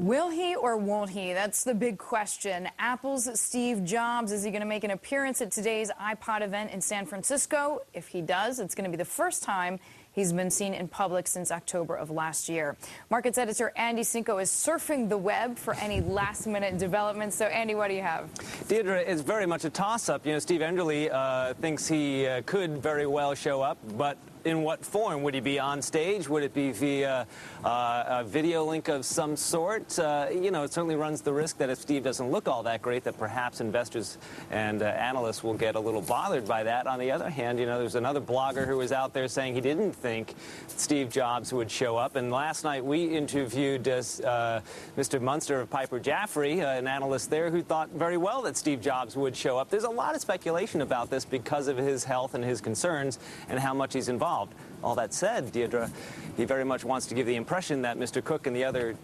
Will he or won't he? That's the big question. Apple's Steve Jobs, is he going to make an appearance at today's iPod event in San Francisco? If he does, it's going to be the first time he's been seen in public since October of last year. Markets editor Andy Cinco is surfing the web for any last-minute developments. So, Andy, what do you have? Deirdre, it's very much a toss-up. You know, Steve Enderle thinks he could very well show up, but in what form? Would he be on stage? Would it be via a video link of some sort? You know, it certainly runs the risk that if Steve doesn't look all that great, that perhaps investors and analysts will get a little bothered by that. On the other hand, you know, there's another blogger who was out there saying he didn't think Steve Jobs would show up. And last night we interviewed Mr. Munster of Piper Jaffray, an analyst there, who thought very well that Steve Jobs would show up. There's a lot of speculation about this because of his health and his concerns and how much he's involved. All that said, Deirdre, he very much wants to give the impression that Mr. Cook and the other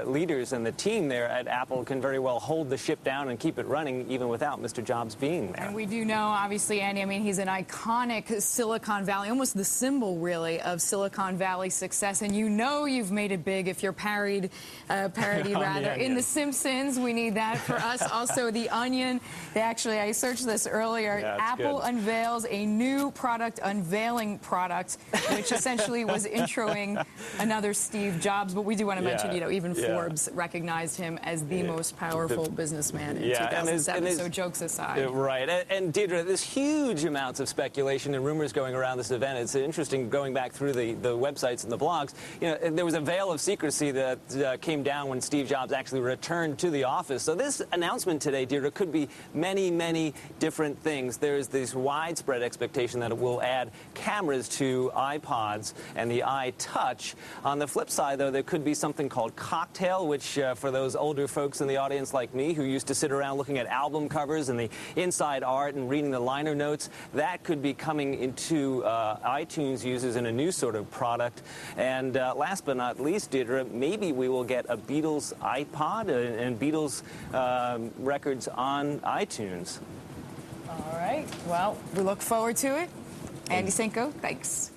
leaders and the team there at Apple can very well hold the ship down and keep it running even without Mr. Jobs being there. And we do know, obviously, Andy, I mean, he's an iconic Silicon Valley, almost the symbol, really, of Silicon Valley success. And you know you've made it big if you're parodied, rather. In The Simpsons, we need that for us. Also, The Onion. I searched this earlier. Yeah, Apple good. unveils a new product unveiling product, which essentially was introing another Steve Jobs. But we do want to mention, you know, even Forbes recognized him as the most powerful businessman in 2007. So jokes aside. Right. And Deirdre, there's huge amounts of speculation and rumors going around this event. It's interesting going back through the websites and the blogs. You know, there was a veil of secrecy that came down when Steve Jobs actually returned to the office. So this announcement today, Deirdre, could be many, many different things. There's this widespread expectation that it will add cameras to iPods and the iTouch. On the flip side, though, there could be something called Cocktail, which for those older folks in the audience like me who used to sit around looking at album covers and the inside art and reading the liner notes, that could be coming into iTunes users in a new sort of product. And last but not least, Deirdre, maybe we will get a Beatles iPod and Beatles records on iTunes. All right. Well, we look forward to it. Andy Cinco, thanks.